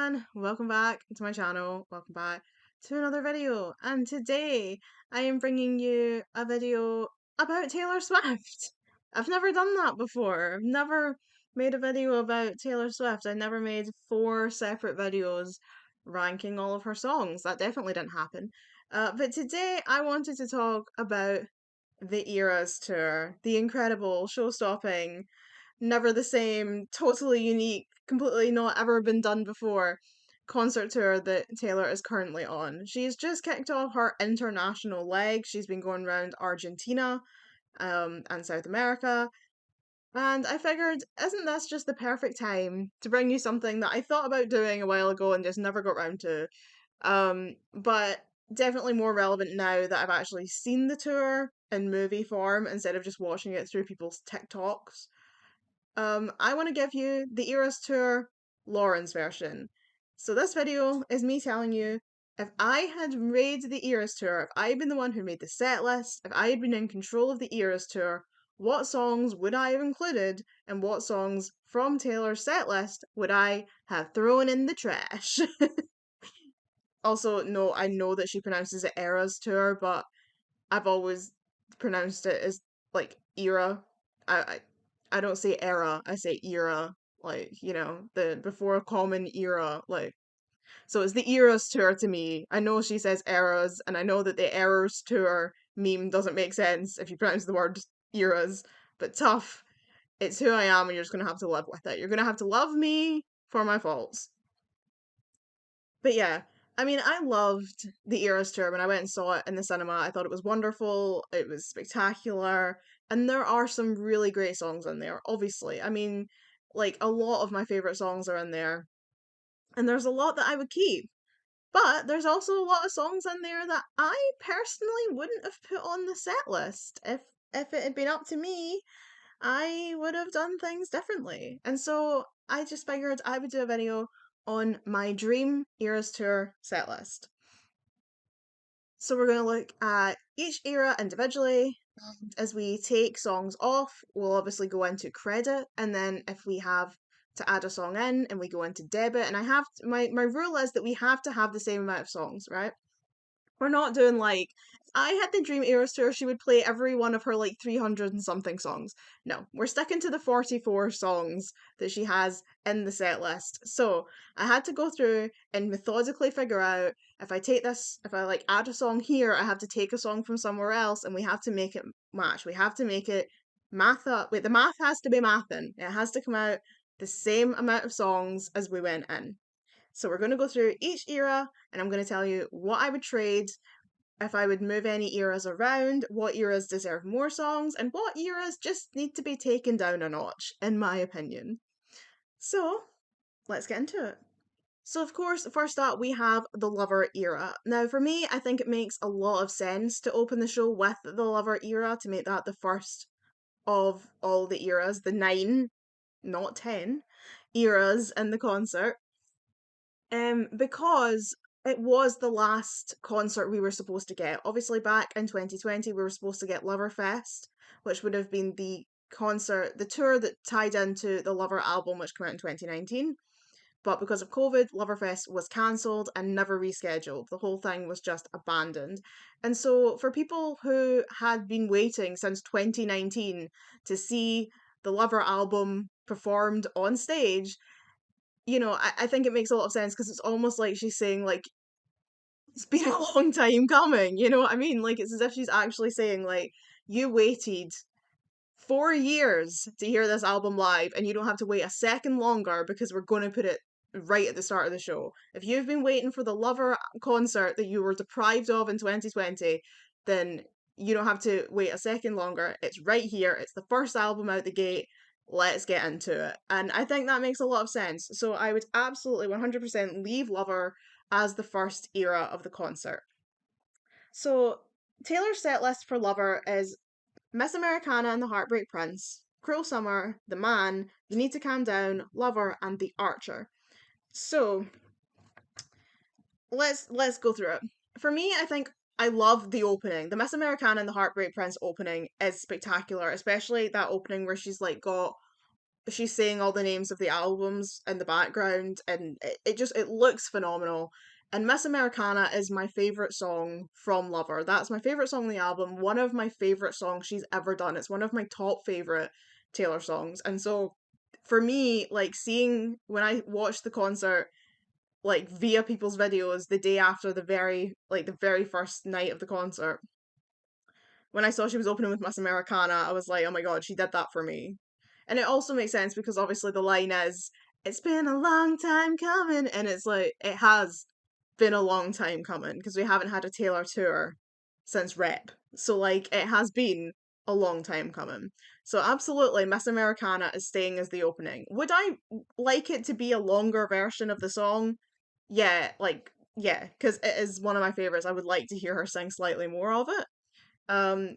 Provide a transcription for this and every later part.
everyone, welcome back to my channel, welcome back to another video, and today I am bringing you a video about Taylor Swift. I've never done that before. I've never made a video about Taylor Swift. I never made 4 separate videos ranking all of her songs. That definitely didn't happen. But today I wanted to talk about the Eras Tour, the incredible, show-stopping, never the same, totally unique, completely not ever been done before concert tour that Taylor is currently on. She's just kicked off her international leg. She's been going around Argentina and South America. And I figured, isn't this just the perfect time to bring you something that I thought about doing a while ago and just never got round to? But definitely more relevant now that I've actually seen the tour in movie form instead of just watching it through people's TikToks. I want to give you the Eras Tour Lauren's version. So this video is me telling you, if I had made the Eras Tour, if I had been the one who made the set list, if I had been in control of the Eras Tour, what songs would I have included and what songs from Taylor's set list would I have thrown in the trash? Also, no, I know that she pronounces it Eras Tour, but I've always pronounced it as like era. I don't say era, I say era. Like, the before common era. Like, so it's the Eras Tour to me. I know she says eras, and I know that the Eras Tour meme doesn't make sense if you pronounce the word eras, but tough. It's who I am, and you're just gonna have to live with it. You're gonna have to love me for my faults. But yeah, I mean, I loved the Eras Tour when I went and saw it in the cinema. I thought it was wonderful, it was spectacular, and there are some really great songs in there, obviously. I mean, like, a lot of my favourite songs are in there, and there's a lot that I would keep. But there's also a lot of songs in there that I personally wouldn't have put on the set list. If it had been up to me, I would have done things differently. And so I just figured I would do a video on my dream Eras Tour set list. So we're going to look at each era individually. As we take songs off, we'll obviously go into credit, and then if we have to add a song in, and we go into debit, and my rule is that we have to have the same amount of songs, right? We're not doing like, if I had the Dream Eras Tour, she would play every one of her like 300 and something songs. No, we're sticking to the 44 songs that she has in the set list. So I had to go through and methodically figure out if I like add a song here, I have to take a song from somewhere else and we have to make it match. We have to make it math up. Wait, the math has to be mathin'. It has to come out the same amount of songs as we went in. So we're going to go through each era and I'm going to tell you what I would trade if I would move any eras around, what eras deserve more songs, and what eras just need to be taken down a notch, in my opinion. So let's get into it. So, of course, first up, we have the Lover era. Now, for me, I think it makes a lot of sense to open the show with the Lover era, to make that the first of all the eras, the 9, not 10, eras in the concert. Because it was the last concert we were supposed to get. Obviously, back in 2020, we were supposed to get Loverfest, which would have been the tour that tied into the Lover album, which came out in 2019. But because of COVID, Loverfest was cancelled and never rescheduled. The whole thing was just abandoned. And so, for people who had been waiting since 2019 to see the Lover album performed on stage, I think it makes a lot of sense because it's almost like she's saying, like, it's been a long time coming, you know what I mean? Like, it's as if she's actually saying, like, you waited 4 years to hear this album live and you don't have to wait a second longer because we're going to put it right at the start of the show. If you've been waiting for the Lover concert that you were deprived of in 2020, then you don't have to wait a second longer. It's right here. It's the first album out the gate. Let's get into it. And I think that makes a lot of sense. So I would absolutely 100% leave Lover as the first era of the concert. So Taylor's set list for Lover is Miss Americana and the Heartbreak Prince, Cruel Summer, The Man, You Need to Calm Down, Lover, and The Archer. So let's go through it. For me, I think I love the opening. The Miss Americana and the Heartbreak Prince opening is spectacular, especially that opening where she's like got she's saying all the names of the albums in the background, and it looks phenomenal. And Miss Americana is my favorite song from Lover. That's my favorite song on the album. One of my favorite songs she's ever done. It's one of my top favorite Taylor songs. And so for me, like seeing when I watched the concert, like via people's videos the day after the very first night of the concert, when I saw she was opening with Miss Americana, I was like, oh my god, she did that for me. And it also makes sense because obviously the line is, it's been a long time coming. And it's like, it has been a long time coming because we haven't had a Taylor tour since Rep. So, like, it has been a long time coming. So, absolutely, Miss Americana is staying as the opening. Would I like it to be a longer version of the song? Yeah, like, yeah, because it is one of my favorites. I would like to hear her sing slightly more of it.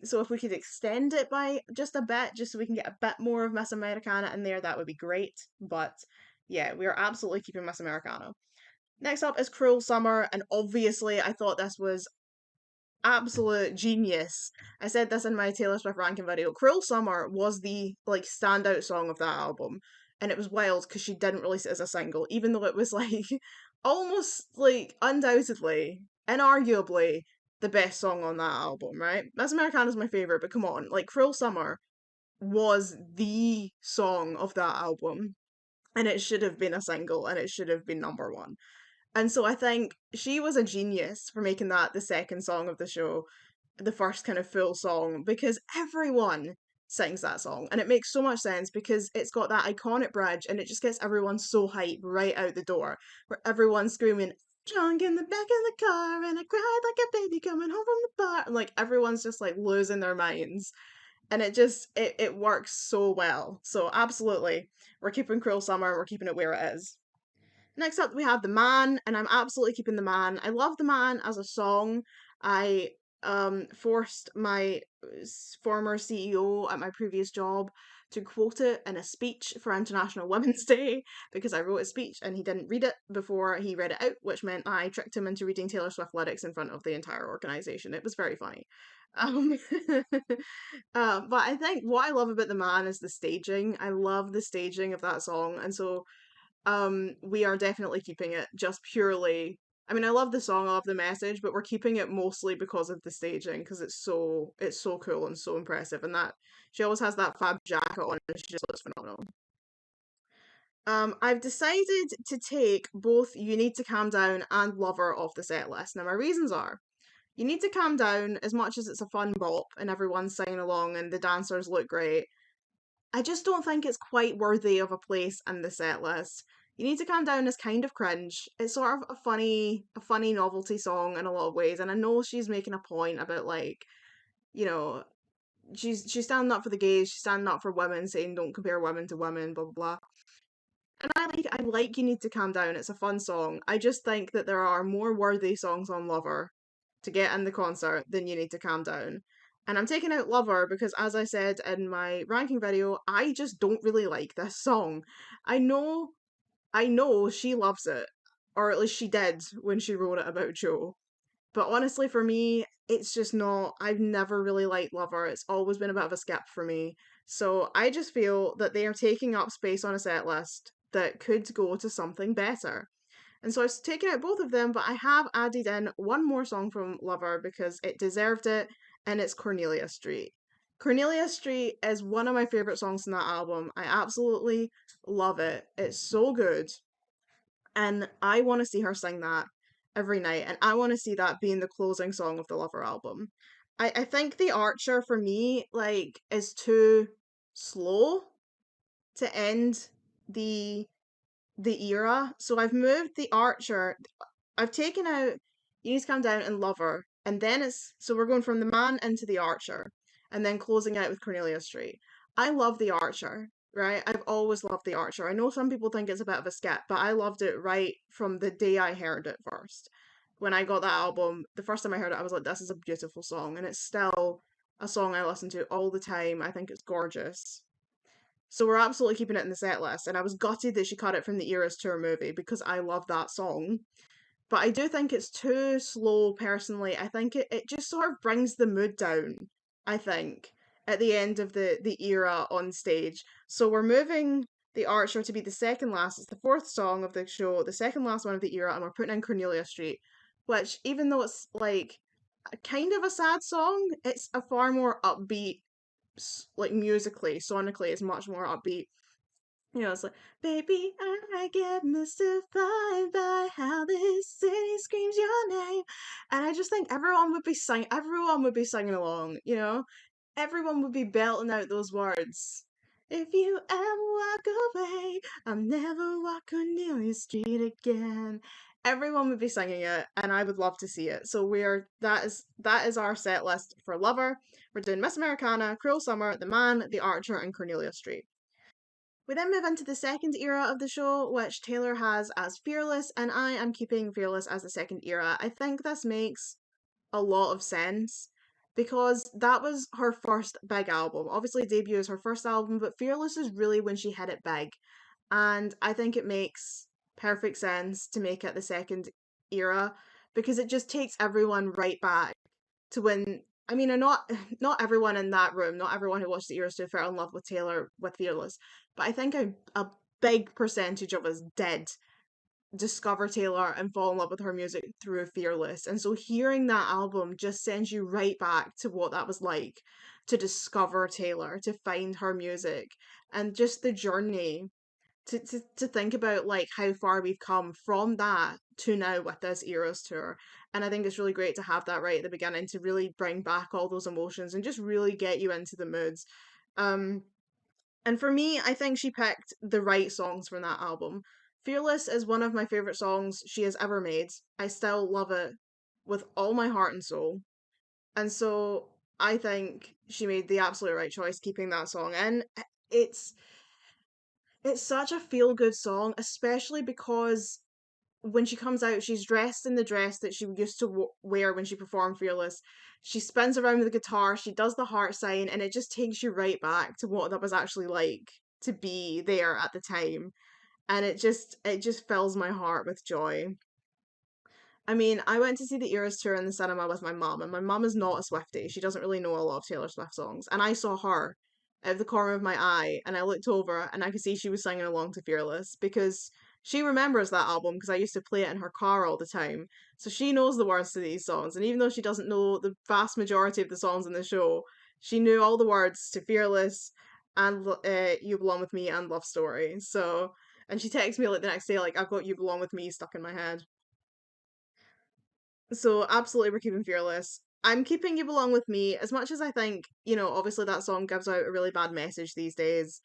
So if we could extend it by just a bit, just so we can get a bit more of Miss Americana in there, that would be great. But yeah, we are absolutely keeping Miss Americana. Next up is Cruel Summer, and obviously I thought this was absolute genius. I said this in my Taylor Swift ranking video. Cruel Summer was the like standout song of that album, and it was wild because she didn't release it as a single, even though it was like almost like undoubtedly, inarguably the best song on that album, right? Miss Americana is my favorite, but come on, like Cruel Summer was the song of that album, and it should have been a single, and it should have been number one. And so I think she was a genius for making that the second song of the show, the first kind of full song, because everyone sings that song. And it makes so much sense because it's got that iconic bridge and it just gets everyone so hyped right out the door, where everyone's screaming, drunk in the back of the car, and I cried like a baby coming home from the bar. And like everyone's just like losing their minds. And it works so well. So absolutely, we're keeping Cruel Summer, we're keeping it where it is. Next up, we have The Man, and I'm absolutely keeping The Man. I love The Man as a song. I forced my former CEO at my previous job to quote it in a speech for International Women's Day because I wrote a speech and he didn't read it before he read it out, which meant I tricked him into reading Taylor Swift lyrics in front of the entire organization. It was very funny. Um, but I think what I love about The Man is the staging. I love the staging of that song, and so we are definitely keeping it just purely. I mean, I love the song, I love the message, but we're keeping it mostly because of the staging, because it's so cool and so impressive, and that she always has that fab jacket on, and she just looks phenomenal. I've decided to take both You Need to Calm Down and Lover off the set list. Now, my reasons are You Need to Calm Down, as much as it's a fun bop and everyone's singing along and the dancers look great, I just don't think it's quite worthy of a place in the set list. You Need to Calm Down is kind of cringe. It's sort of a funny novelty song in a lot of ways, and I know she's making a point about like, you know, she's standing up for the gays, she's standing up for women, saying don't compare women to women, blah blah blah. And I like You Need to Calm Down. It's a fun song. I just think that there are more worthy songs on Lover to get in the concert than You Need to Calm Down. And I'm taking out Lover because, as I said in my ranking video, I just don't really like this song. I know, I know she loves it, or at least she did when she wrote it about Joe. But honestly, for me, it's just not. I've never really liked Lover. It's always been a bit of a skip for me. So I just feel that they are taking up space on a set list that could go to something better. And so I've taken out both of them, but I have added in one more song from Lover because it deserved it, and it's Cornelia Street. Cornelia Street is one of my favourite songs in that album. I absolutely love it. It's so good. And I want to see her sing that every night, and I want to see that being the closing song of the Lover album. I think The Archer for me, like, is too slow to end the the era. So I've moved The Archer. I've taken out You Need to Calm Down and Lover, and then it's so we're going from The Man into The Archer, and then closing out with Cornelia Street. I love The Archer, right? I've always loved The Archer. I know some people think it's a bit of a skip, but I loved it right from the day I heard it first. When I got that album, the first time I heard it, I was like, this is a beautiful song, and it's still a song I listen to all the time. I think it's gorgeous. So we're absolutely keeping it in the set list, and I was gutted that she cut it from the Eras Tour movie because I love that song. But I do think it's too slow personally. I think it just sort of brings the mood down, I think, at the end of the era on stage. So we're moving The Archer to be the second last. It's the fourth song of the show, the second last one of the era, and we're putting in Cornelia Street, which, even though it's like kind of a sad song, it's a far more upbeat, like musically, sonically, it's much more upbeat. You know, it's like, baby, I get mystified by how this city screams your name. And I just think everyone would be singing along, you know? Everyone would be belting out those words. If you ever walk away, I'll never walk Cornelia Street again. Everyone would be singing it, and I would love to see it. So that is our set list for Lover. We're doing Miss Americana, Cruel Summer, The Man, The Archer, and Cornelia Street. We then move into the second era of the show, which Taylor has as Fearless, and I am keeping Fearless as the second era. I think this makes a lot of sense because that was her first big album. Obviously, Debut is her first album, but Fearless is really when she hit it big. And I think it makes perfect sense to make it the second era because it just takes everyone right back to when. I mean, not everyone in that room, not everyone who watched the Eras 2 fell in love with Taylor with Fearless, but I think a big percentage of us did discover Taylor and fall in love with her music through Fearless. And so hearing that album just sends you right back to what that was like to discover Taylor, to find her music, and just the journey to think about like how far we've come from that to now with this Eras tour. And I think it's really great to have that right at the beginning to really bring back all those emotions and just really get you into the moods. Um, and for me, I think she picked the right songs from that album. Fearless is one of my favourite songs she has ever made. I still love it with all my heart and soul. And so I think she made the absolute right choice keeping that song in. It's it's such a feel good song, especially because when she comes out, she's dressed in the dress that she used to wear when she performed Fearless. She spins around with the guitar, she does the heart sign, and it just takes you right back to what that was actually like to be there at the time. And it just fills my heart with joy. I mean, I went to see the Eras tour in the cinema with my mum, and my mum is not a Swiftie. She doesn't really know a lot of Taylor Swift songs. And I saw her out of the corner of my eye, and I looked over and I could see she was singing along to Fearless because she remembers that album because I used to play it in her car all the time. So she knows the words to these songs. And even though she doesn't know the vast majority of the songs in the show, she knew all the words to Fearless and You Belong With Me and Love Story. So, and she texted me like the next day, like, I've got You Belong With Me stuck in my head. So absolutely we're keeping Fearless. I'm keeping You Belong With Me as much as I think, obviously that song gives out a really bad message these days.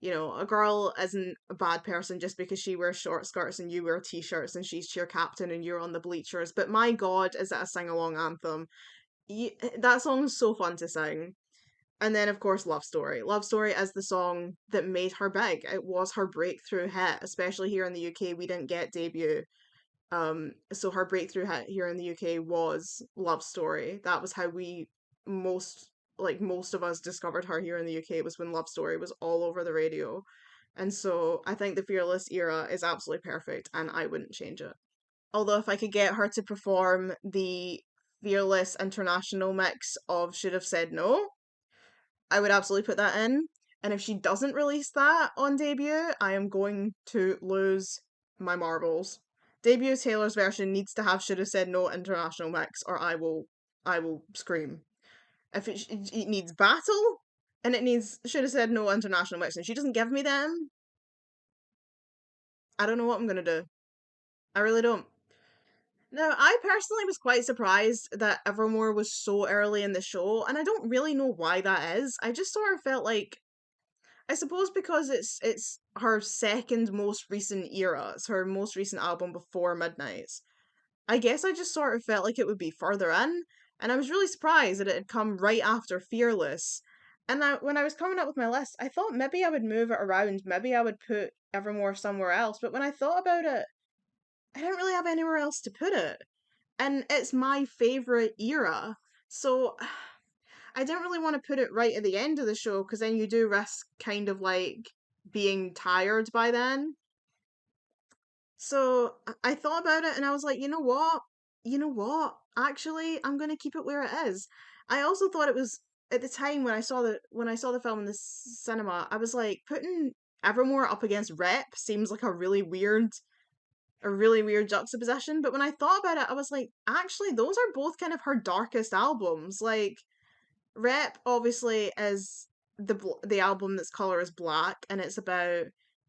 A girl isn't a bad person just because she wears short skirts and you wear t-shirts and she's cheer captain and you're on the bleachers. But my God, is that a sing-along anthem. That song is so fun to sing. And then, of course, Love Story. Love Story is the song that made her big. It was her breakthrough hit, especially here in the UK. We didn't get Debut. So her breakthrough hit here in the UK was Love Story. That was how we most most of us discovered her here in the UK was when Love Story was all over the radio. And so I think the Fearless era is absolutely perfect and I wouldn't change it. Although if I could get her to perform the Fearless international mix of Should Have Said No, I would absolutely put that in. And if she doesn't release that on Debut, I am going to lose my marbles. Debut Taylor's version needs to have Should Have Said No international mix, or I will scream. If it needs battle, and it needs Should Have Said No international mix, and she doesn't give me them, I don't know what I'm gonna do. I really don't. Now, I personally was quite surprised that Evermore was so early in the show, and I don't really know why that is. I just sort of felt like I suppose because it's her second most recent era. It's her most recent album before Midnights. I guess I just sort of felt like it would be further in, and I was really surprised that it had come right after Fearless. And when I was coming up with my list, I thought maybe I would move it around, maybe I would put Evermore somewhere else. But when I thought about it, I didn't really have anywhere else to put it, and it's my favorite era. So I don't really want to put it right at the end of the show because then you do risk kind of like being tired by then. So I thought about it and I was like, you know what? You know what? Actually, I'm gonna keep it where it is. I also thought it was at the time when I saw the film in the cinema. I was like putting Evermore up against Rep seems like a really weird juxtaposition. But when I thought about it, I was like, actually, those are both kind of her darkest albums. Like, Rep obviously is the album that's color is black, and it's about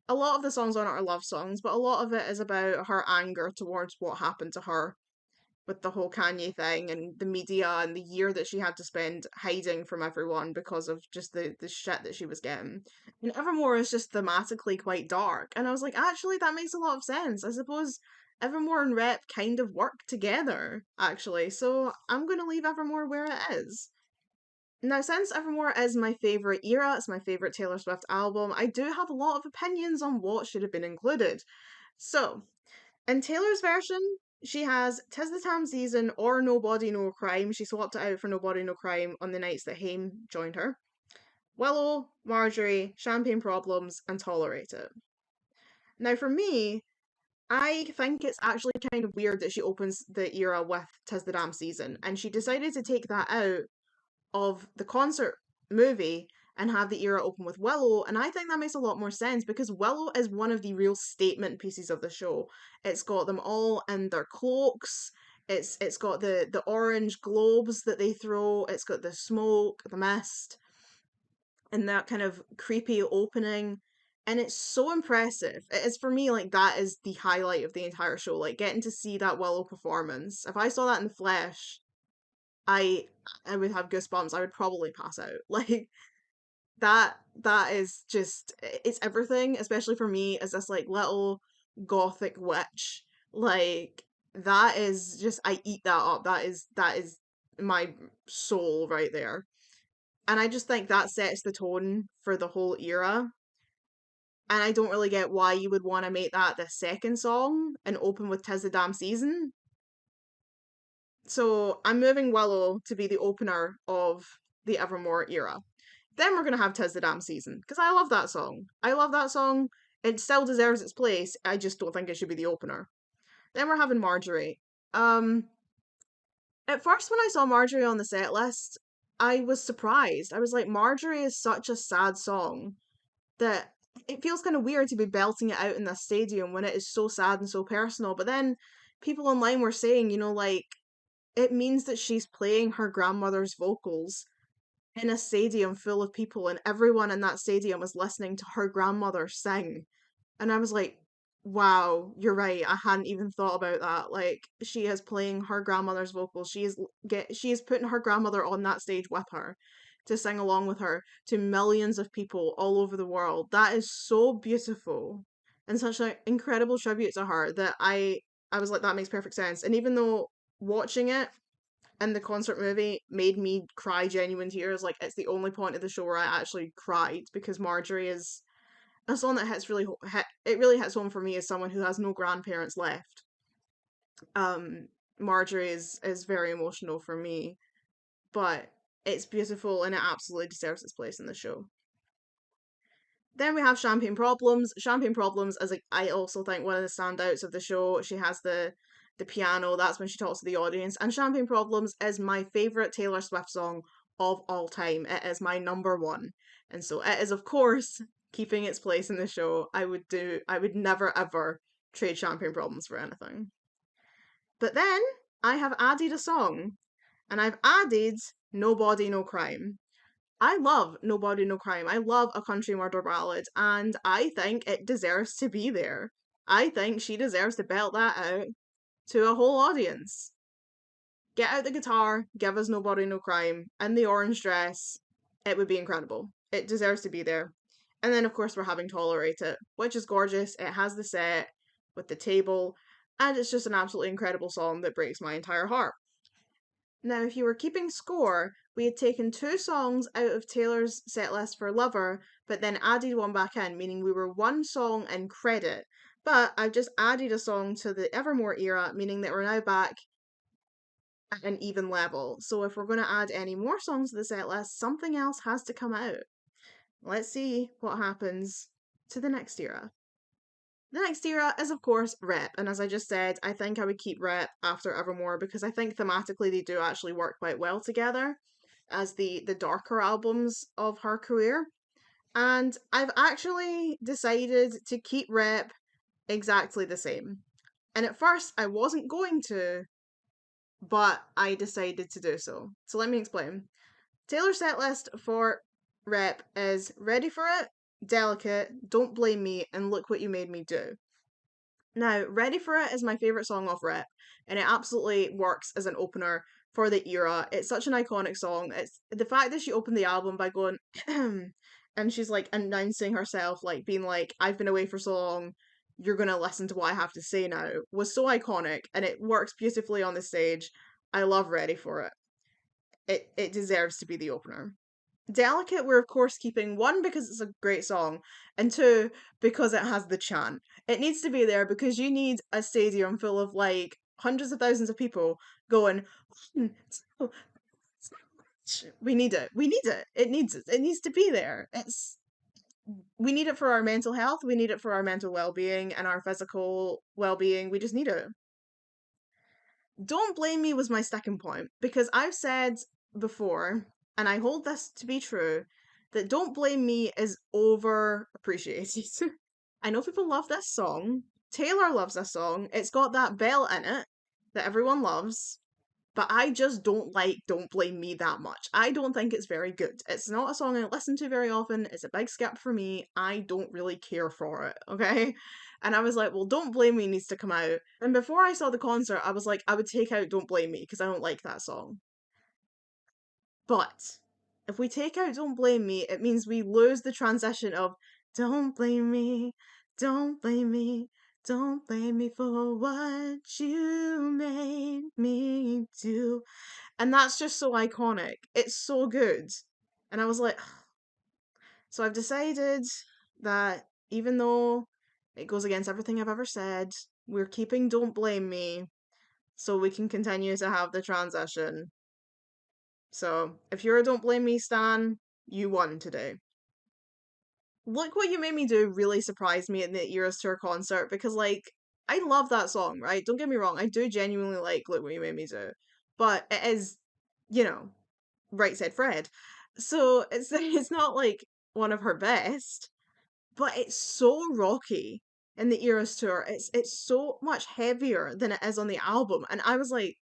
a lot of the songs on it are love songs, but a lot of it is about her anger towards what happened to her with the whole Kanye thing and the media and the year that she had to spend hiding from everyone because of just the shit that she was getting. And Evermore is just thematically quite dark. And I was like, actually, that makes a lot of sense. I suppose Evermore and Rep kind of work together, actually. So I'm going to leave Evermore where it is. Now, since Evermore is my favourite era, it's my favourite Taylor Swift album, I do have a lot of opinions on what should have been included. So, in Taylor's version, she has "'Tis the Time Season" or "Nobody No Crime." She swapped it out for "Nobody No Crime" on the nights that Haim joined her. Willow, Marjorie, Champagne Problems, and Tolerate It. Now, for me, I think it's actually kind of weird that she opens the era with "'Tis the Damn Season," and she decided to take that out of the concert movie and have the era open with Willow, and I think that makes a lot more sense because Willow is one of the real statement pieces of the show. It's got them all in their cloaks. It's got the orange globes that they throw. It's got the smoke, the mist, and that kind of creepy opening. And it's so impressive. It is for me like that is the highlight of the entire show. Like getting to see that Willow performance. If I saw that in the flesh, I I would have goosebumps. I would probably pass out. Like that is just it's everything, especially for me as this like little gothic witch. Like that is just I eat that up. That is my soul right there. And I just think that sets the tone for the whole era. And I don't really get why you would want to make that the second song and open with "'Tis the Damn Season." So I'm moving Willow to be the opener of the Evermore era. Then we're gonna have "'Tis the Damn Season" because I love that song. I love that song. It still deserves its place. I just don't think it should be the opener. Then we're having Marjorie. Um, at first when I saw Marjorie on the set list, I was surprised. I was like, Marjorie is such a sad song that it feels kind of weird to be belting it out in this stadium when it is so sad and so personal. But then people online were saying, like it means that she's playing her grandmother's vocals in a stadium full of people, and everyone in that stadium is listening to her grandmother sing. And I was like, wow, you're right. I hadn't even thought about that. Like, she is playing her grandmother's vocals. She is putting her grandmother on that stage with her to sing along with her to millions of people all over the world. That is so beautiful and such an incredible tribute to her that I was like, that makes perfect sense. And even though watching it and the concert movie made me cry genuine tears. Like it's the only point of the show where I actually cried because Marjorie is a song that it really hits home for me as someone who has no grandparents left. Um, Marjorie is very emotional for me, but it's beautiful and it absolutely deserves its place in the show. Then we have Champagne Problems. Champagne Problems is like I also think one of the standouts of the show. She has the piano, that's when she talks to the audience. And Champagne Problems is my favourite Taylor Swift song of all time. It is my number one. And so it is of course keeping its place in the show. I would never ever trade Champagne Problems for anything. But then I have added a song and I've added Nobody No Crime. I love Nobody No Crime. I love a country murder ballad, and I think it deserves to be there. I think she deserves to belt that out to a whole audience. Get out the guitar, give us Nobody No Crime, and the orange dress. It would be incredible. It deserves to be there. And then, of course, we're having Tolerate It, which is gorgeous. It has the set with the table, and it's just an absolutely incredible song that breaks my entire heart. Now, if you were keeping score, we had taken two songs out of Taylor's set list for Lover, but then added one back in, meaning we were one song in credit. But I've just added a song to the Evermore era, meaning that we're now back at an even level. So if we're going to add any more songs to the set list, something else has to come out. Let's see what happens to the next era. The next era is, of course, Rep. And as I just said, I think I would keep Rep after Evermore because I think thematically they do actually work quite well together as the darker albums of her career. And I've actually decided to keep rep exactly the same. And at first, I wasn't going to, but I decided to do so. So let me explain. Taylor's set list for rep is Ready for It, Delicate, Don't Blame Me, and Look What You Made Me Do. Now, Ready for It is my favourite song off Rep, and it absolutely works as an opener for the era. It's such an iconic song. It's the fact that she opened the album by going, and she's like announcing herself, like being like, I've been away for so long, you're gonna listen to what I have to say now, was so iconic, and it works beautifully on the stage. I love Ready for It. It deserves to be the opener. Delicate, we're of course keeping one because it's a great song, and two because it has the chant. It needs to be there because you need a stadium full of like hundreds of thousands of people going. We need it. We need it. It needs it. It needs to be there. We need it for our mental health. We need it for our mental well being and our physical well being. We just need it. Don't Blame Me was my second point because I've said before, and I hold this to be true, that Don't Blame Me is over appreciated. I know people love this song. Taylor loves this song. It's got that bell in it that everyone loves, but I just don't like Don't Blame Me that much. I don't think it's very good. It's not a song I listen to very often. It's a big skip for me. I don't really care for it, okay? And I was like, well, Don't Blame Me needs to come out. And before I saw the concert, I was like, I would take out Don't Blame Me because I don't like that song. But if we take out Don't Blame Me, it means we lose the transition of Don't blame me, don't blame me, don't blame me for what you made me do. And that's just so iconic. It's so good. And I was like, so I've decided that even though it goes against everything I've ever said, we're keeping Don't Blame Me so we can continue to have the transition. So if you're a Don't Blame Me stan, you won today. Look What You Made Me Do really surprised me in the Eras Tour concert because, like, I love that song, right? Don't get me wrong, I do genuinely like Look What You Made Me Do. But it is, you know, Right Said Fred. So it's not like one of her best, but it's so rocky in the Eras Tour. It's so much heavier than it is on the album. And I was like,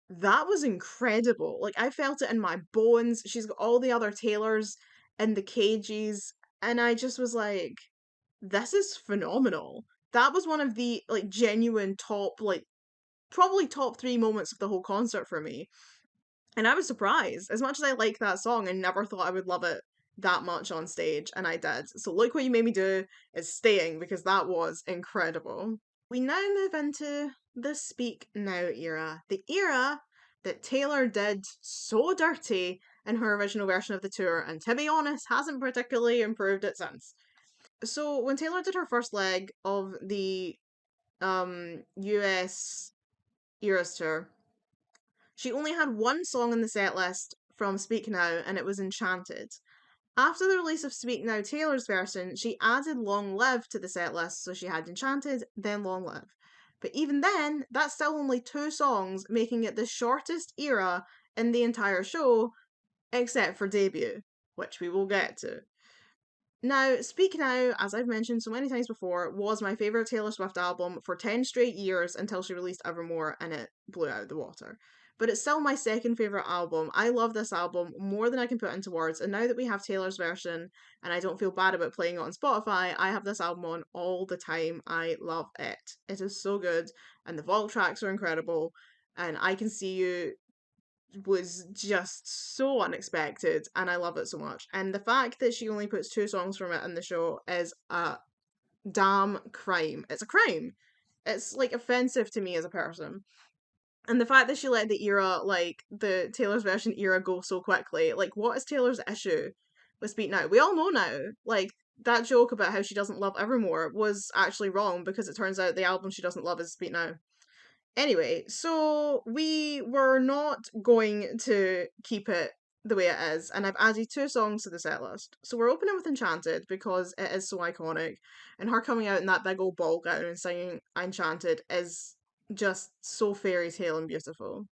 that was incredible. Like I felt it in my bones. She's got all the other Taylors in the cages, and I just was like, this is phenomenal. That was one of the like genuine top, like probably top three moments of the whole concert for me. And I was surprised. As much as I like that song, I never thought I would love it that much on stage, and I did. So Look What You Made Me Do is staying because that was incredible. We now move into the Speak Now era, the era that Taylor did so dirty in her original version of the tour, and to be honest, hasn't particularly improved it since. So when Taylor did her first leg of the US Eras tour, she only had one song in the set list from Speak Now, and it was Enchanted. After the release of Speak Now Taylor's version, she added Long Live to the set list, so she had Enchanted, then Long Live. But even then, that's still only two songs, making it the shortest era in the entire show, except for Debut, which we will get to. Now, Speak Now, as I've mentioned so many times before, was my favourite Taylor Swift album for 10 straight years until she released Evermore and it blew out of the water. But it's still my second favourite album. I love this album more than I can put into words, and now that we have Taylor's version and I don't feel bad about playing it on Spotify, I have this album on all the time. I love it. It is so good, and the vault tracks are incredible, and I Can See You was just so unexpected and I love it so much. And the fact that she only puts two songs from it in the show is a damn crime. It's a crime. It's like offensive to me as a person. And the fact that she let the era, like the Taylor's version era, go so quickly, like what is Taylor's issue with Speak Now? We all know now, like that joke about how she doesn't love Evermore was actually wrong because it turns out the album she doesn't love is Speak Now. Anyway, so we were not going to keep it the way it is, and I've added two songs to the set list. So we're opening with Enchanted because it is so iconic, and her coming out in that big old ball gown and singing Enchanted is just so fairy tale and beautiful.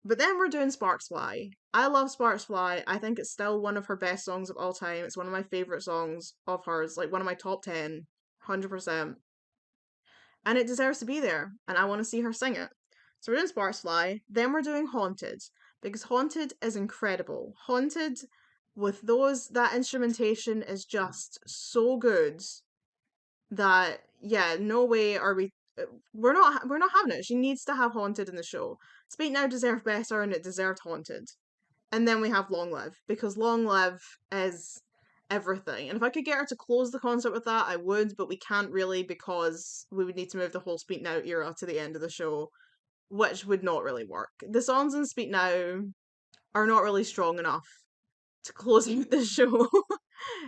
But then we're doing Sparks Fly, I love Sparks Fly. I think it's still one of her best songs of all time. It's one of my favorite songs of hers, like one of my top 10, 100%. And it deserves to be there, and I want to see her sing it. So we're doing Sparks Fly, then we're doing Haunted, because Haunted is incredible. Haunted, with that instrumentation is just so good that, yeah, no way are we're not having it. She needs to have Haunted in the show. Speak Now deserved better, and it deserved Haunted. And then we have Long Live, because Long Live is everything. And if I could get her to close the concert with that, I would, but we can't really because we would need to move the whole Speak Now era to the end of the show, which would not really work. The songs in Speak Now are not really strong enough to close out the show.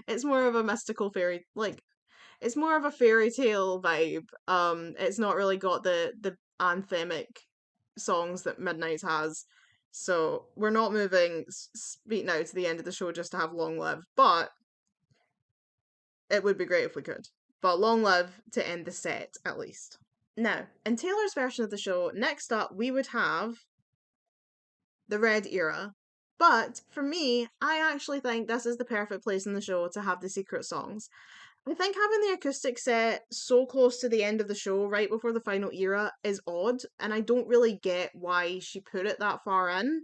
It's more of a mystical fairy, like, it's more of a fairy tale vibe. It's not really got the anthemic songs that Midnight has. So we're not moving Speak Now to the end of the show just to have Long Live, but it would be great if we could. But Long Live to end the set, at least. Now, in Taylor's version of the show, next up we would have the Red era. But for me, I actually think this is the perfect place in the show to have the secret songs. I think having the acoustic set so close to the end of the show, right before the final era, is odd, and I don't really get why she put it that far in.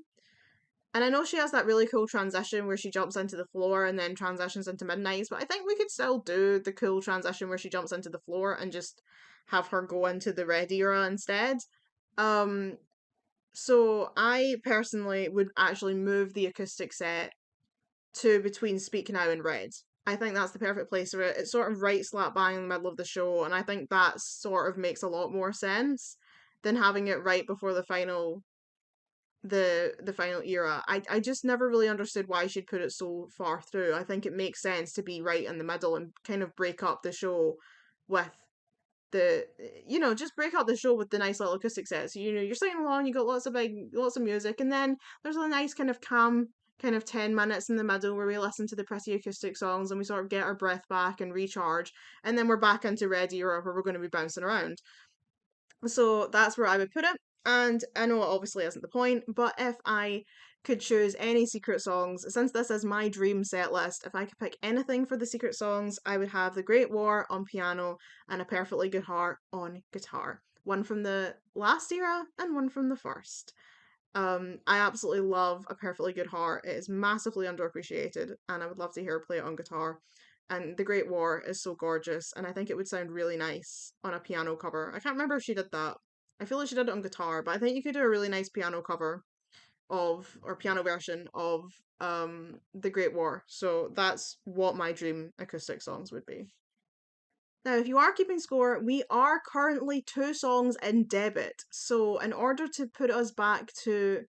And I know she has that really cool transition where she jumps into the floor and then transitions into Midnights, but I think we could still do the cool transition where she jumps into the floor and just have her go into the Red era instead. Um, so I personally would actually move the acoustic set to between Speak Now and Red. I think that's the perfect place for it. It's sort of right slap bang in the middle of the show, and I think that sort of makes a lot more sense than having it right before the final era. I just never really understood why she'd put it so far through. I think it makes sense to be right in the middle and kind of break up the show with the just break up the show with the nice little acoustic sets. You're singing along, you got lots of music, and then there's a nice kind of calm kind of 10 minutes in the middle where we listen to the pretty acoustic songs and we sort of get our breath back and recharge, and then we're back into Red era where we're going to be bouncing around. So that's where I would put it. And I know it obviously isn't the point, but if I could choose any secret songs, since this is my dream set list, if I could pick anything for the secret songs, I would have The Great War on piano and A Perfectly Good Heart on guitar. One from the last era and one from the first. I absolutely love A Perfectly Good Heart. It is massively underappreciated, and I would love to hear her play it on guitar. And The Great War is so gorgeous, and I think it would sound really nice on a piano cover. I can't remember if she did that. I feel like she did it on guitar, but I think you could do a really nice piano cover or piano version of The Great War. So that's what my dream acoustic songs would be. Now, if you are keeping score, we are currently 2 songs in debit. So, in order to put us back to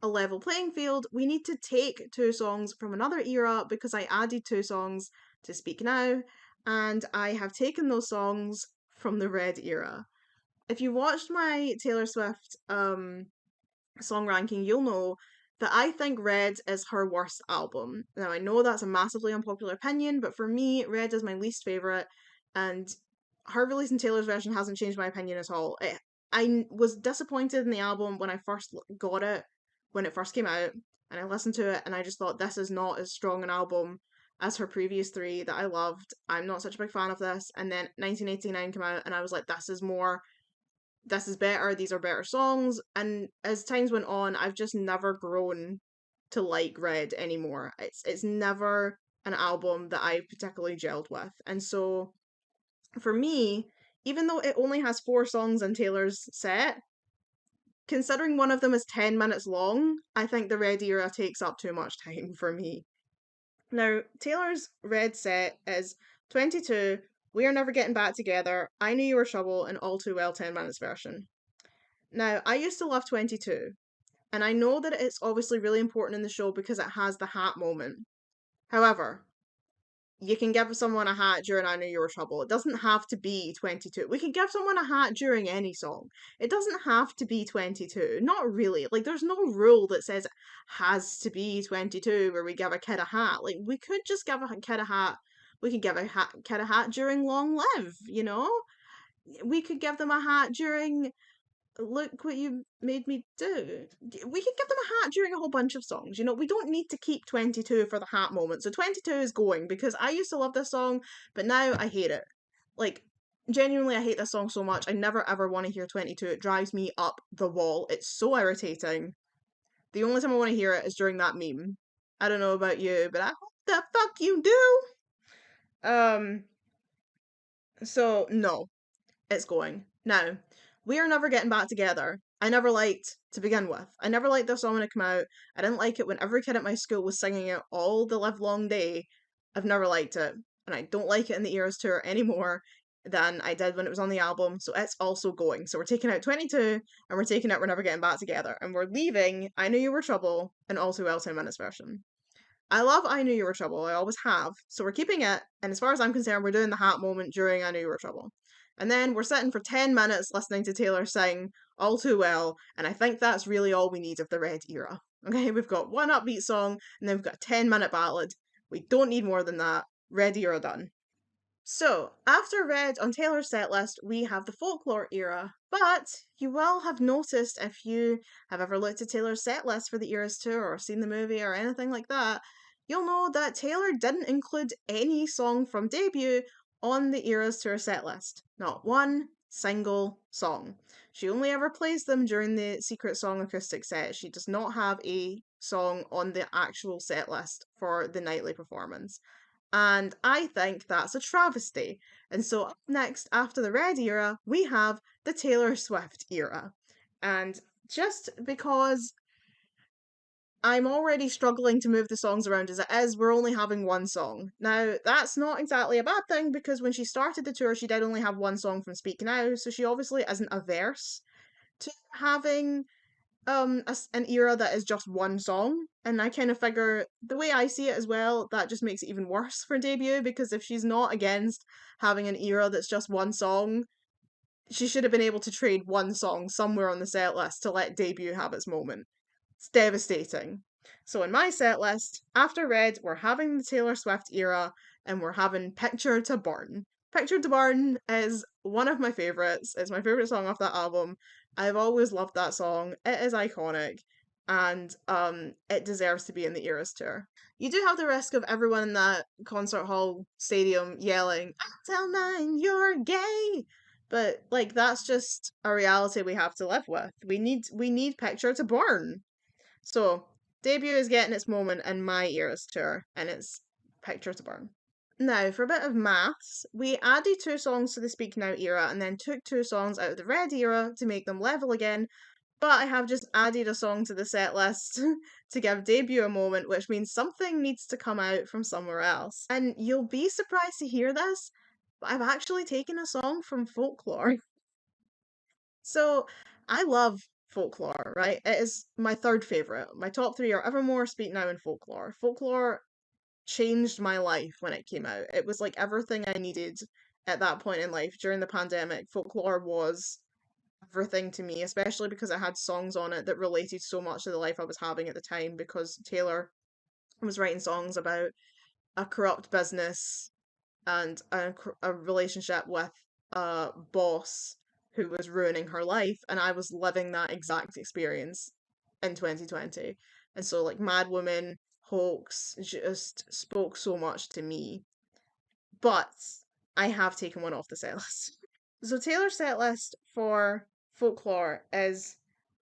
a level playing field, we need to take 2 songs from another era because I added 2 songs to Speak Now, and I have taken those songs from the Red era. If you watched my Taylor Swift song ranking, you'll know that I think Red is her worst album. Now, I know that's a massively unpopular opinion, but for me, Red is my least favourite, and her releasing Taylor's version hasn't changed my opinion at all. I was disappointed in the album when I first got it, when it first came out, and I listened to it, and I just thought this is not as strong an album as her previous 3 that I loved. I'm not such a big fan of this. And then 1989 came out, and I was like, this is better, these are better songs. And as times went on, I've just never grown to like Red anymore. It's never an album that I particularly gelled with. And so for me, even though it only has 4 songs in Taylor's set, considering one of them is 10 minutes long, I think the Red era takes up too much time for me. Now, Taylor's Red set is 22, We Are Never Getting Back Together, I Knew You Were Trouble, and All Too Well 10 Minutes version. Now, I used to love 22, and I know that it's obviously really important in the show because it has the hat moment. However, you can give someone a hat during I Knew You Were Trouble. It doesn't have to be 22. We can give someone a hat during any song. It doesn't have to be 22. Not really. Like, there's no rule that says it has to be 22 where we give a kid a hat. Like, we could just give a kid a hat. We could give kid a hat during Long Live, you know? We could give them a hat during look what you made me do. We could give them a hat during a whole bunch of songs. You know, we don't need to keep 22 for the hat moment. So 22 is going because I used to love this song, but now I hate it. Like, genuinely, I hate this song so much. I never ever want to hear 22. It drives me up the wall. It's so irritating. The only time I want to hear it is during that meme. I don't know about you, but I hope the fuck you do. Um, so no, it's going. Now, we are never getting back together. I never liked to begin with. I never liked this song when it came out. I didn't like it when every kid at my school was singing it all the live long day. I've never liked it. And I don't like it in the Eras tour anymore than I did when it was on the album. So it's also going. So we're taking out 22 and we're taking out We're Never Getting Back Together. And we're leaving I Knew You Were Trouble and All Too Well 10 Minutes version. I love I Knew You Were Trouble. I always have. So we're keeping it. And as far as I'm concerned, we're doing the hat moment during I Knew You Were Trouble. And then we're sitting for 10 minutes listening to Taylor sing All Too Well. And I think that's really all we need of the Red era. Okay, we've got one upbeat song and then we've got a 10-minute ballad. We don't need more than that. Red era done. So, after Red on Taylor's set list, we have the folklore era. But you will have noticed if you have ever looked at Taylor's set list for the Eras tour or seen the movie or anything like that, you'll know that Taylor didn't include any song from debut on the Eras tour set list. Not one single song. She only ever plays them during the Secret Song acoustic set. She does not have a song on the actual set list for the nightly performance. And I think that's a travesty. And so, up next, after the Red era, we have the Taylor Swift era. And just because I'm already struggling to move the songs around as it is, we're only having one song. Now, that's not exactly a bad thing because when she started the tour, she did only have one song from Speak Now, so she obviously isn't averse to having an era that is just one song, and I kind of figure the way I see it as well, that just makes it even worse for debut, because if she's not against having an era that's just one song, she should have been able to trade one song somewhere on the set list to let debut have its moment. It's devastating. So in my set list, after Red, we're having the Taylor Swift era and we're having Picture to Burn. Picture to Burn is one of my favourites. It's my favourite song off that album. I've always loved that song. It is iconic and it deserves to be in the Eras tour. You do have the risk of everyone in that concert hall stadium yelling, "Tell mine you're gay." But like that's just a reality we have to live with. We need Picture to Burn. So, debut is getting its moment in my Eras tour, and it's Picture to Burn. Now, for a bit of maths, we added two songs to the Speak Now era and then took two songs out of the Red era to make them level again, but I have just added a song to the set list to give debut a moment, which means something needs to come out from somewhere else. And you'll be surprised to hear this, but I've actually taken a song from Folklore. So I love folklore, right? It is my third favourite. My top three are Evermore, Speak Now, and Folklore. Folklore changed my life when it came out. It was like everything I needed at that point in life. During the pandemic, folklore was everything to me, especially because it had songs on it that related so much to the life I was having at the time because Taylor was writing songs about a corrupt business and a relationship with a boss who was ruining her life, and I was living that exact experience in 2020. And so, like, Mad Woman, Hoax just spoke so much to me. But I have taken one off the set list. So, Taylor's set list for Folklore is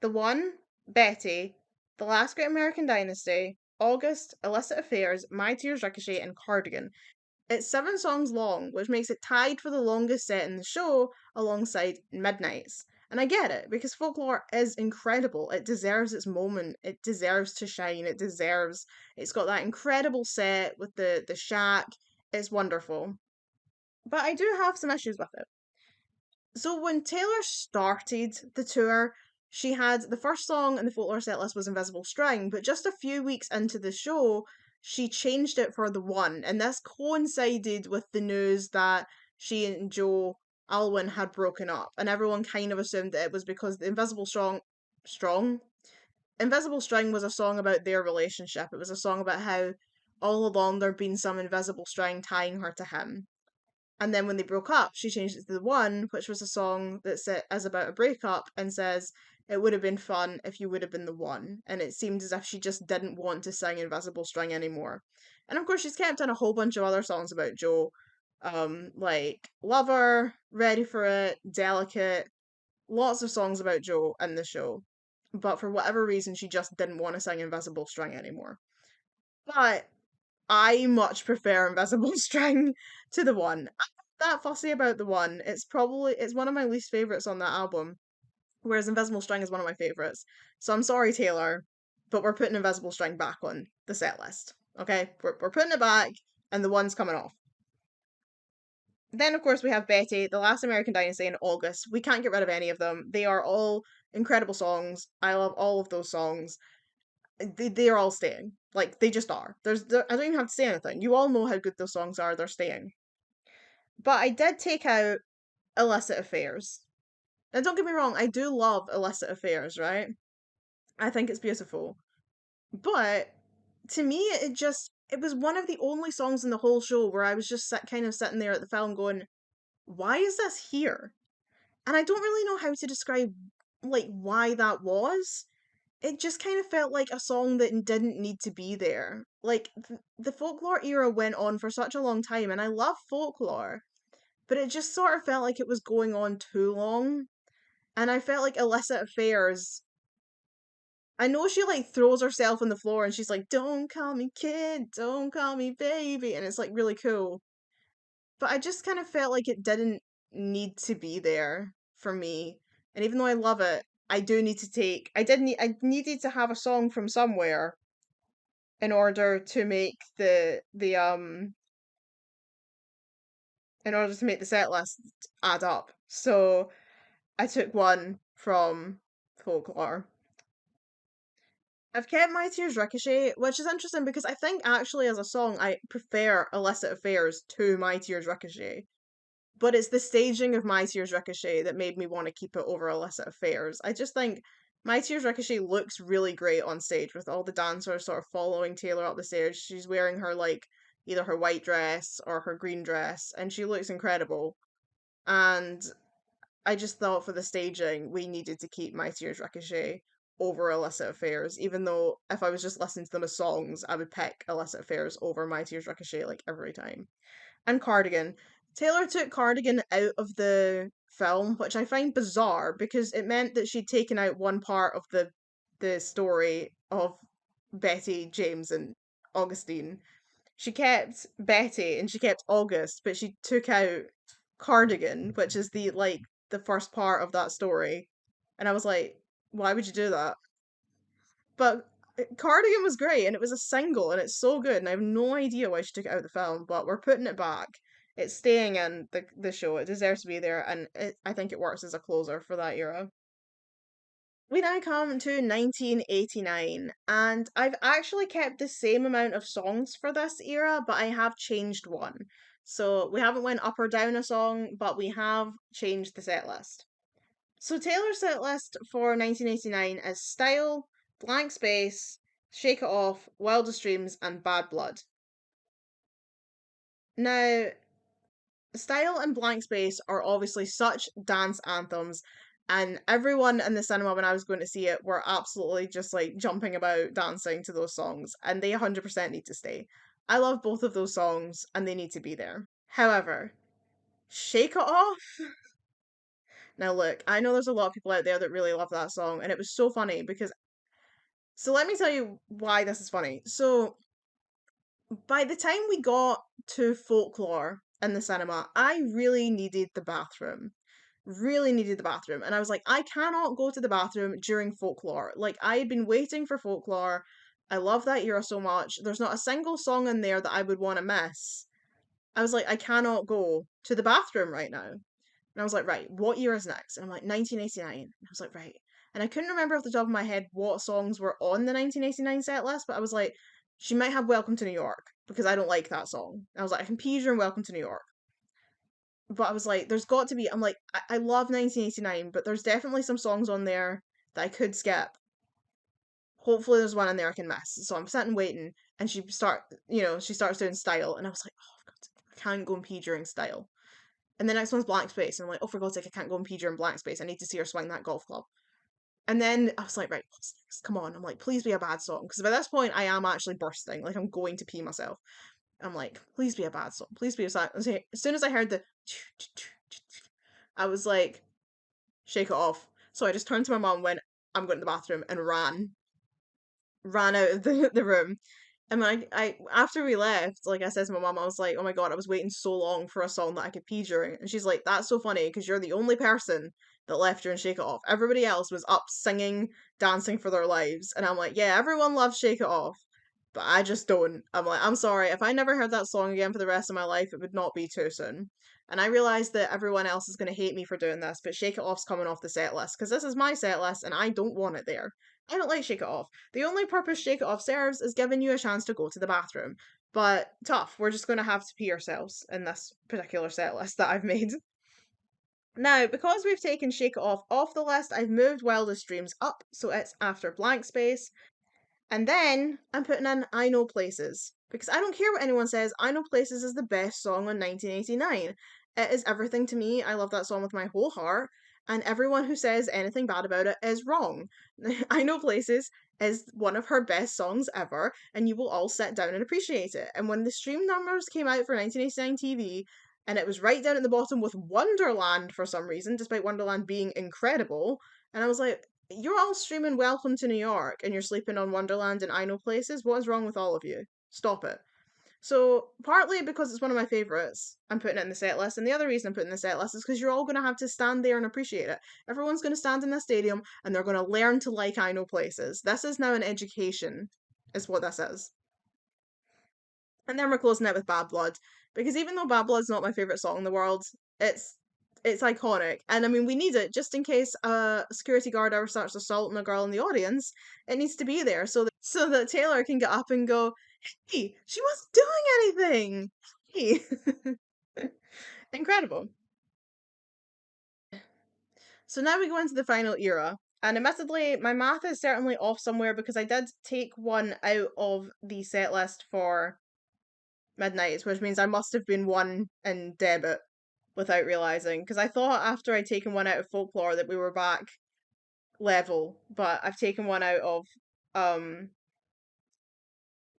The One, Betty, The Last Great American Dynasty, August, Illicit Affairs, My Tears Ricochet, and Cardigan. It's 7 songs long, which makes it tied for the longest set in the show alongside Midnight's. And I get it, because Folklore is incredible. It deserves its moment. It deserves to shine. It's got that incredible set with the shack. It's wonderful. But I do have some issues with it. So when Taylor started the tour, she had the first song in the Folklore set list was Invisible String, but just a few weeks into the show, she changed it for The One, and this coincided with the news that she and Joe Alwyn had broken up, and everyone kind of assumed that it was because the Strong? Invisible String was a song about their relationship. It was a song about how all along there'd been some invisible string tying her to him. And then when they broke up, she changed it to The One, which was a song that said as about a breakup and says, "It would have been fun if you would have been the one." And it seemed as if she just didn't want to sing Invisible String anymore. And of course, she's kept on a whole bunch of other songs about Joe, like Lover, Ready for It, Delicate, lots of songs about Joe in the show. But for whatever reason, she just didn't want to sing Invisible String anymore. But I much prefer Invisible String to The One. I'm not that fussy about The One. It's one of my least favorites on that album, whereas Invisible String is one of my favorites. So I'm sorry, Taylor, but we're putting Invisible String back on the set list. Okay? We're putting it back, and The One's coming off. Then, of course, we have Betty, The Last American Dynasty, and August. We can't get rid of any of them. They are all incredible songs. I love all of those songs. They're all staying. Like, they just are. I don't even have to say anything. You all know how good those songs are. They're staying. But I did take out Illicit Affairs. Now, don't get me wrong, I do love Illicit Affairs, right? I think it's beautiful. But to me, it was one of the only songs in the whole show where I was just kind of sitting there at the film going, why is this here? And I don't really know how to describe, like, why that was. It just kind of felt like a song that didn't need to be there. Like, the folklore era went on for such a long time, and I love folklore, but it just sort of felt like it was going on too long. And I felt like Illicit Affairs. I know she like throws herself on the floor and she's like, "Don't call me kid, don't call me baby," and it's like really cool. But I just kind of felt like it didn't need to be there for me. And even though I love it, I do need to take. I needed to have a song from somewhere in order to make in order to make the set list add up. So I took one from folklore. I've kept My Tears Ricochet, which is interesting because I think actually as a song I prefer Illicit Affairs to My Tears Ricochet. But it's the staging of My Tears Ricochet that made me want to keep it over Illicit Affairs. I just think My Tears Ricochet looks really great on stage with all the dancers sort of following Taylor up the stairs. She's wearing her like either her white dress or her green dress, and she looks incredible. And I just thought for the staging, we needed to keep My Tears Ricochet over Illicit Affairs, even though if I was just listening to them as songs, I would pick Illicit Affairs over My Tears Ricochet like every time. And Cardigan. Taylor took Cardigan out of the film, which I find bizarre because it meant that she'd taken out one part of the story of Betty, James, and Augustine. She kept Betty and she kept August, but she took out Cardigan, which is the first part of that story. And I was like, why would you do that? But Cardigan was great and it was a single and it's so good and I have no idea why she took it out of the film, but we're putting it back. It's staying in the show. It deserves to be there and I think it works as a closer for that era. We now come to 1989, and I've actually kept the same amount of songs for this era, but I have changed one. So we haven't went up or down a song, but we have changed the set list. So Taylor's set list for 1989 is Style, Blank Space, Shake It Off, Wildest Dreams, and Bad Blood. Now, Style and Blank Space are obviously such dance anthems, and everyone in the cinema when I was going to see it were absolutely just like jumping about dancing to those songs, and they 100% need to stay. I love both of those songs, and they need to be there. However, Shake It Off. Now, look, I know there's a lot of people out there that really love that song, and it was so funny because. So, let me tell you why this is funny. So, by the time we got to folklore in the cinema, I really needed the bathroom. Really needed the bathroom. And I was like, I cannot go to the bathroom during folklore. Like, I had been waiting for folklore. I love that era so much. There's not a single song in there that I would want to miss. I was like, I cannot go to the bathroom right now. And I was like, right, what year is next? And I'm like, 1989. And I was like, right. And I couldn't remember off the top of my head what songs were on the 1989 set list, but I was like, she might have Welcome to New York because I don't like that song. I was like, I can pee during Welcome to New York. But I was like, there's got to be. I'm like, I love 1989, but there's definitely some songs on there that I could skip. Hopefully, there's one in there I can miss. So I'm sitting waiting, and she starts doing Style, and I was like, oh, God, I can't go and pee during Style. And the next one's Blank Space. And I'm like, oh, for God's sake, I can't go and pee during Blank Space. I need to see her swing that golf club. And then I was like, right, what's next? Come on. I'm like, please be a bad song. Because by this point, I am actually bursting. Like, I'm going to pee myself. I'm like, please be a bad song. Please be a song. As soon as I heard the, I was like, shake it off. So I just turned to my mom, went, I'm going to the bathroom, and ran out of the room. And I after we left, like I said to my mom, I was like, oh my God, I was waiting so long for a song that I could pee during. And she's like, that's so funny because you're the only person that left during Shake It Off. Everybody else was up singing, dancing for their lives. And I'm like, yeah, everyone loves Shake It Off, but I just don't. I'm like, I'm sorry. If I never heard that song again for the rest of my life, it would not be too soon. And I realized that everyone else is going to hate me for doing this, but Shake It Off's coming off the set list because this is my set list and I don't want it there. I don't like Shake It Off. The only purpose Shake It Off serves is giving you a chance to go to the bathroom. But tough, we're just going to have to pee ourselves in this particular set list that I've made. Now, because we've taken Shake It Off the list, I've moved Wildest Dreams up, so it's after Blank Space. And then I'm putting in I Know Places. Because I don't care what anyone says, I Know Places is the best song on 1989. It is everything to me. I love that song with my whole heart. And everyone who says anything bad about it is wrong. I Know Places is one of her best songs ever, and you will all sit down and appreciate it. And when the stream numbers came out for 1989 TV, and it was right down at the bottom with Wonderland for some reason, despite Wonderland being incredible, and I was like, you're all streaming Welcome to New York and you're sleeping on Wonderland and I Know Places. What is wrong with all of you? Stop it. So, partly because it's one of my favourites, I'm putting it in the set list. And the other reason I'm putting it in the set list is because you're all going to have to stand there and appreciate it. Everyone's going to stand in the stadium and they're going to learn to like I Know Places. This is now an education, is what this is. And then we're closing it with Bad Blood. Because even though Bad Blood's not my favourite song in the world, it's iconic. And I mean, we need it just in case a security guard ever starts assaulting a girl in the audience. It needs to be there so that Taylor can get up and go, hey, she wasn't doing anything. Hey. Incredible. So now we go into the final era. And admittedly, my math is certainly off somewhere because I did take one out of the set list for Midnights, which means I must have been one in debit without realizing. Because I thought after I'd taken one out of Folklore that we were back level, but I've taken one out of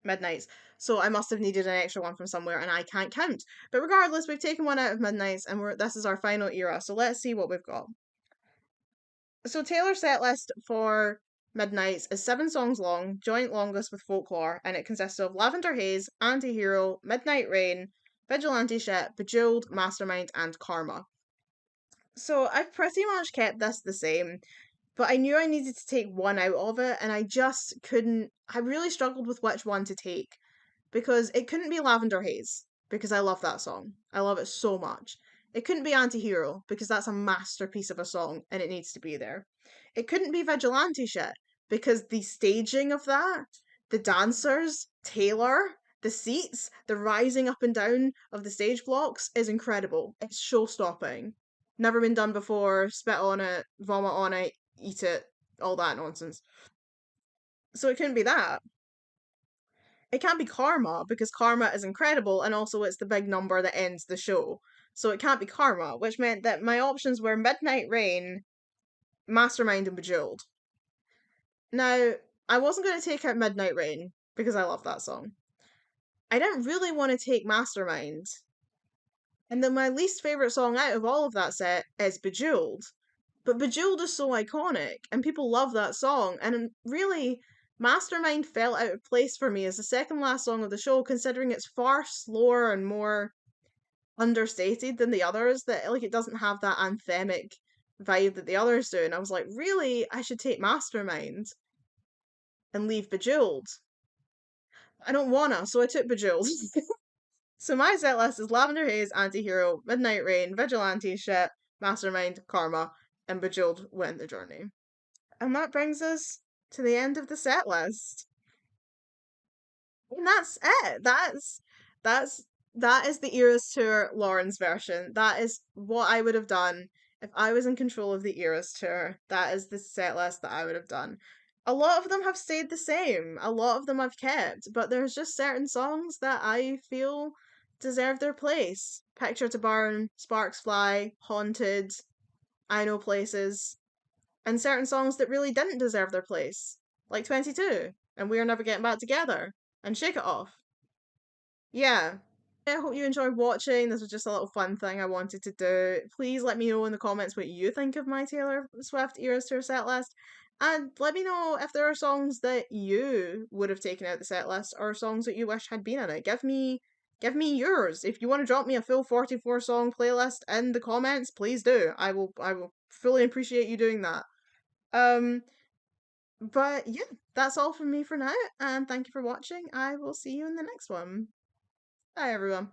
Midnights. So I must have needed an extra one from somewhere and I can't count. But regardless, we've taken one out of Midnights and this is our final era. So let's see what we've got. So Taylor's set list for Midnights is 7 songs long, joint longest with Folklore, and it consists of Lavender Haze, Antihero, Midnight Rain, Vigilante Shit, Bejeweled, Mastermind, and Karma. So I've pretty much kept this the same, but I knew I needed to take one out of it, and I just couldn't. I really struggled with which one to take because it couldn't be Lavender Haze because I love that song. I love it so much. It couldn't be Antihero because that's a masterpiece of a song and it needs to be there. It couldn't be Vigilante Shit because the staging of that, the dancers, Taylor, the seats, the rising up and down of the stage blocks is incredible. It's show stopping. Never been done before, spit on it, vomit on it, eat it, all that nonsense. So it couldn't be that. It can't be Karma because Karma is incredible and also it's the big number that ends the show. So it can't be Karma, which meant that my options were Midnight Rain, Mastermind, and Bejeweled. Now, I wasn't going to take out Midnight Rain because I love that song. I didn't really want to take Mastermind. And then my least favourite song out of all of that set is Bejeweled. But Bejeweled is so iconic and people love that song. And really, Mastermind fell out of place for me as the second last song of the show, considering it's far slower and more understated than the others. That like it doesn't have that anthemic vibe that the others do. And I was like, really, I should take Mastermind and leave Bejeweled. I don't wanna, so I took Bejeweled. So my set list is Lavender Haze, Antihero, Midnight Rain, Vigilante Shit, Mastermind, Karma, and Bejeweled Went the Journey. And that brings us to the end of the set list. And that's it. That is the Eras Tour Lauren's version. That is what I would have done if I was in control of the Eras Tour. That is the set list that I would have done. A lot of them have stayed the same. A lot of them I've kept, but there's just certain songs that I feel deserve their place. Picture to Burn, Sparks Fly, Haunted, I Know Places, and certain songs that really didn't deserve their place, like 22, and We Are Never Getting Back Together, and Shake It Off. Yeah. I hope you enjoyed watching. This was just a little fun thing I wanted to do. Please let me know in the comments what you think of my Taylor Swift Eras Tour set list. And let me know if there are songs that you would have taken out the set list or songs that you wish had been in it. Give me yours. If you want to drop me a full 44 song playlist in the comments, please do. I will fully appreciate you doing that. Um but yeah, that's all from me for now, and thank you for watching. I will see you in the next one. Bye everyone.